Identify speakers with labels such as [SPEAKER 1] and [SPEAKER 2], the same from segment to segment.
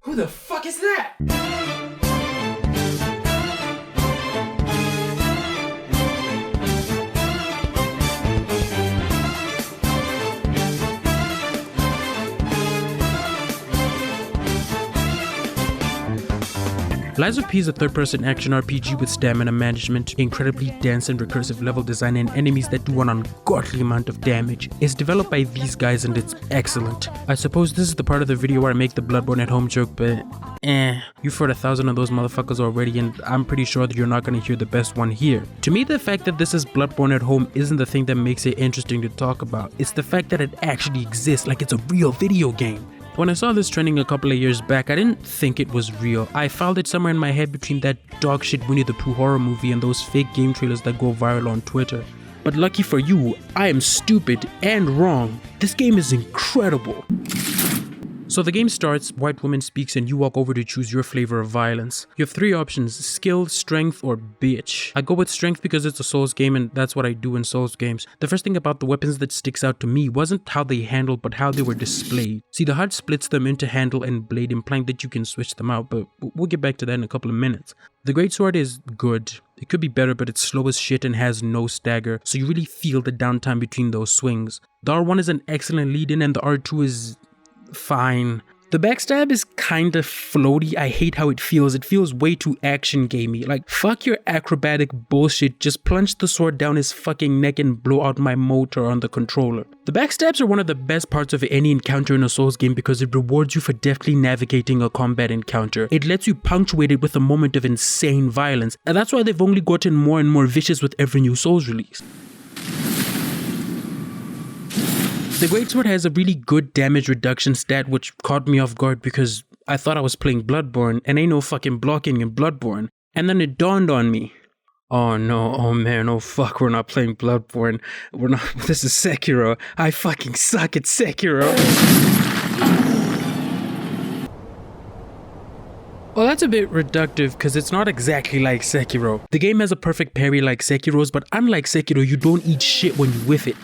[SPEAKER 1] Who the fuck is that? Lies of P is a third-person action RPG with stamina management, incredibly dense and recursive level design, and enemies that do an ungodly amount of damage. It's developed by these guys and it's excellent. I suppose this is the part of the video where I make the Bloodborne at home joke, but you've heard 1,000 of those motherfuckers already, and I'm pretty sure that you're not gonna hear the best one here. To me, the fact that this is Bloodborne at home isn't the thing that makes it interesting to talk about. It's the fact that it actually exists, like it's a real video game. When I saw this trending a couple of years back, I didn't think it was real. I filed it somewhere in my head between that dog shit Winnie the Pooh horror movie and those fake game trailers that go viral on Twitter. But lucky for you, I am stupid and wrong. This game is incredible. So the game starts, white woman speaks, and you walk over to choose your flavor of violence. You have 3 options: skill, strength, or bitch. I go with strength because it's a Souls game and that's what I do in Souls games. The first thing about the weapons that sticks out to me wasn't how they handled, but how they were displayed. See, the HUD splits them into handle and blade, implying that you can switch them out, but we'll get back to that in a couple of minutes. The greatsword is good. It could be better, but it's slow as shit and has no stagger, so you really feel the downtime between those swings. The R1 is an excellent lead-in and the R2 is fine. The backstab is kinda floaty. I hate how it feels. It feels way too action gamey. Like, fuck your acrobatic bullshit. Just plunge the sword down his fucking neck and blow out my motor on the controller. The backstabs are one of the best parts of any encounter in a Souls game because it rewards you for deftly navigating a combat encounter. It lets you punctuate it with a moment of insane violence, and that's why they've only gotten more and more vicious with every new Souls release. The greatsword has a really good damage reduction stat, which caught me off guard because I thought I was playing Bloodborne and ain't no fucking blocking in Bloodborne. And then it dawned on me. Oh no, oh man, oh fuck, we're not playing Bloodborne. This is Sekiro. I fucking suck at Sekiro. Well, that's a bit reductive because it's not exactly like Sekiro. The game has a perfect parry like Sekiro's, but unlike Sekiro, you don't eat shit when you whiff it.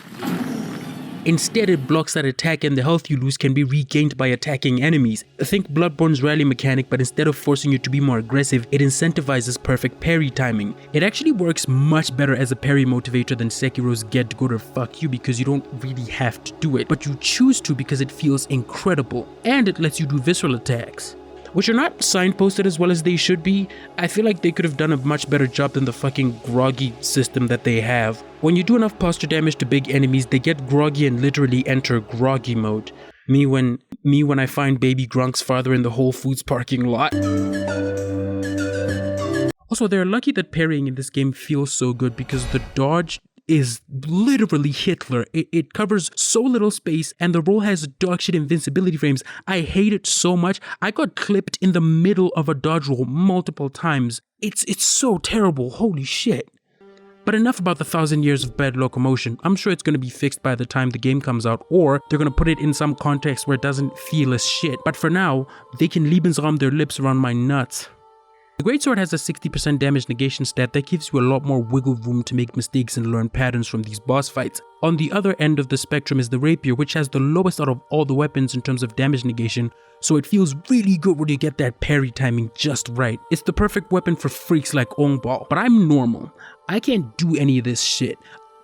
[SPEAKER 1] Instead, it blocks that attack and the health you lose can be regained by attacking enemies. Think Bloodborne's rally mechanic, but instead of forcing you to be more aggressive, it incentivizes perfect parry timing. It actually works much better as a parry motivator than Sekiro's get good or fuck you because you don't really have to do it, but you choose to because it feels incredible, and it lets you do visceral attacks, which are not signposted as well as they should be. I feel like they could have done a much better job than the fucking groggy system that they have. When you do enough posture damage to big enemies, they get groggy and literally enter groggy mode. Me when I find baby Grunk's father in the Whole Foods parking lot. Also, they're lucky that parrying in this game feels so good because the dodge is literally Hitler. It covers so little space and the roll has dogshit invincibility frames. I hate it so much. I got clipped in the middle of a dodge roll multiple times. It's so terrible, holy shit. But enough about the 1,000 years of bad locomotion. I'm sure it's going to be fixed by the time the game comes out, or they're going to put it in some context where it doesn't feel as shit. But for now, they can Lebensraum their lips around my nuts. The greatsword has a 60% damage negation stat that gives you a lot more wiggle room to make mistakes and learn patterns from these boss fights. On the other end of the spectrum is the rapier, which has the lowest out of all the weapons in terms of damage negation, so it feels really good when you get that parry timing just right. It's the perfect weapon for freaks like Ongbal, but I'm normal. I can't do any of this shit.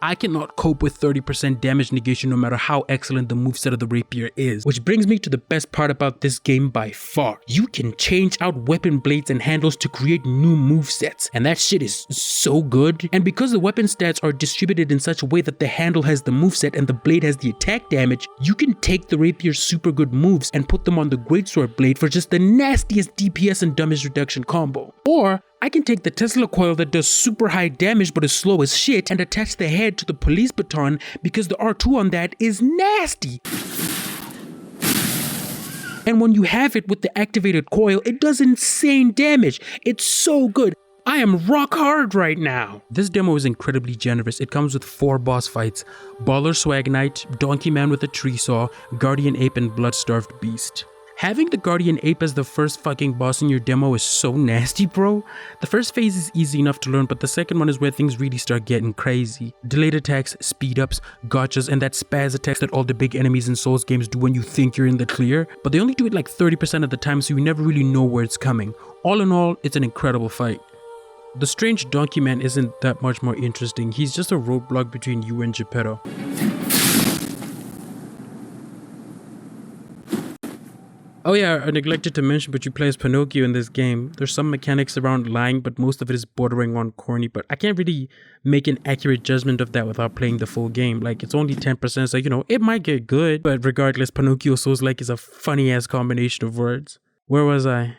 [SPEAKER 1] I cannot cope with 30% damage negation no matter how excellent the moveset of the rapier is. Which brings me to the best part about this game by far. You can change out weapon blades and handles to create new movesets, and that shit is so good. And because the weapon stats are distributed in such a way that the handle has the moveset and the blade has the attack damage, you can take the rapier's super good moves and put them on the greatsword blade for just the nastiest DPS and damage reduction combo. Or I can take the Tesla coil that does super high damage but is slow as shit and attach the head to the police baton because the R2 on that is nasty. And when you have it with the activated coil, it does insane damage. It's so good. I am rock hard right now. This demo is incredibly generous. It comes with 4 boss fights: Baller Swag Knight, Donkey Man with a Tree Saw, Guardian Ape, and Blood-Starved Beast. Having the Guardian Ape as the first fucking boss in your demo is so nasty, bro. The first phase is easy enough to learn, but the second one is where things really start getting crazy. Delayed attacks, speed ups, gotchas, and that spaz attacks that all the big enemies in Souls games do when you think you're in the clear, but they only do it like 30% of the time, so you never really know where it's coming. All in all, it's an incredible fight. The strange donkey man isn't that much more interesting. He's just a roadblock between you and Geppetto. Oh yeah, I neglected to mention, but you play as Pinocchio in this game. There's some mechanics around lying, but most of it is bordering on corny, but I can't really make an accurate judgment of that without playing the full game. Like, it's only 10%, so you know, it might get good, but regardless, Pinocchio Souls-like is a funny-ass combination of words. Where was I?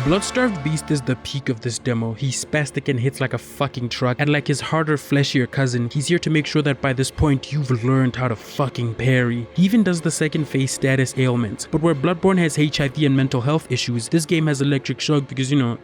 [SPEAKER 1] Bloodstarved Beast is the peak of this demo. He's spastic and hits like a fucking truck, and like his harder, fleshier cousin, he's here to make sure that by this point you've learned how to fucking parry. He even does the second phase status ailments, but where Bloodborne has HIV and mental health issues, this game has electric shock because, you know,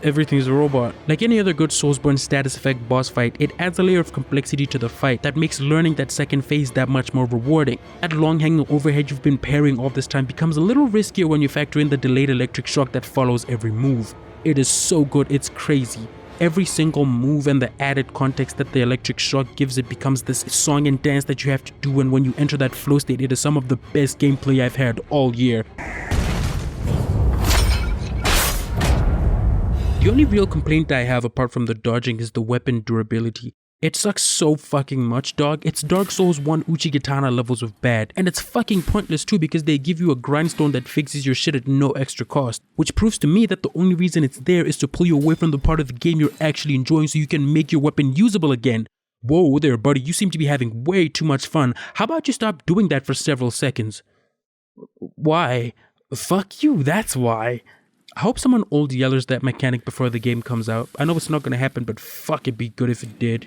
[SPEAKER 1] everything's a robot. Like any other good Soulsborne status effect boss fight, it adds a layer of complexity to the fight that makes learning that second phase that much more rewarding. That long hanging overhead you've been parrying all this time becomes a little riskier when you factor in the delayed electric shock that follows every move. It is so good, it's crazy. Every single move and the added context that the electric shock gives it becomes this song and dance that you have to do, and when you enter that flow state, it is some of the best gameplay I've had all year. The only real complaint I have apart from the dodging is the weapon durability. It sucks so fucking much, dog. It's Dark Souls 1 Uchigatana levels of bad, and it's fucking pointless too because they give you a grindstone that fixes your shit at no extra cost, which proves to me that the only reason it's there is to pull you away from the part of the game you're actually enjoying so you can make your weapon usable again. Whoa there, buddy, you seem to be having way too much fun. How about you stop doing that for several seconds? Why? Fuck you, that's why. I hope someone old yellers that mechanic before the game comes out. I know it's not gonna happen, but fuck, it'd be good if it did.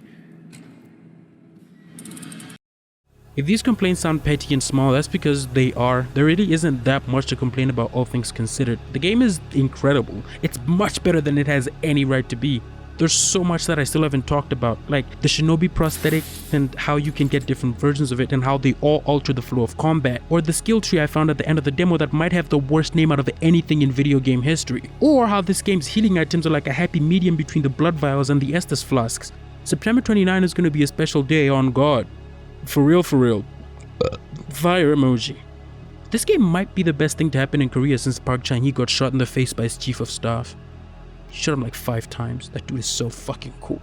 [SPEAKER 1] If these complaints sound petty and small, that's because they are. There really isn't that much to complain about, all things considered. The game is incredible. It's much better than it has any right to be. There's so much that I still haven't talked about, like the Shinobi prosthetic and how you can get different versions of it and how they all alter the flow of combat, or the skill tree I found at the end of the demo that might have the worst name out of anything in video game history, or how this game's healing items are like a happy medium between the blood vials and the Estus flasks. September 29 is going to be a special day on God. For real, for real. Fire emoji. This game might be the best thing to happen in Korea since Park Chan-hee got shot in the face by his chief of staff. He shot him like 5 times. That dude is so fucking cool.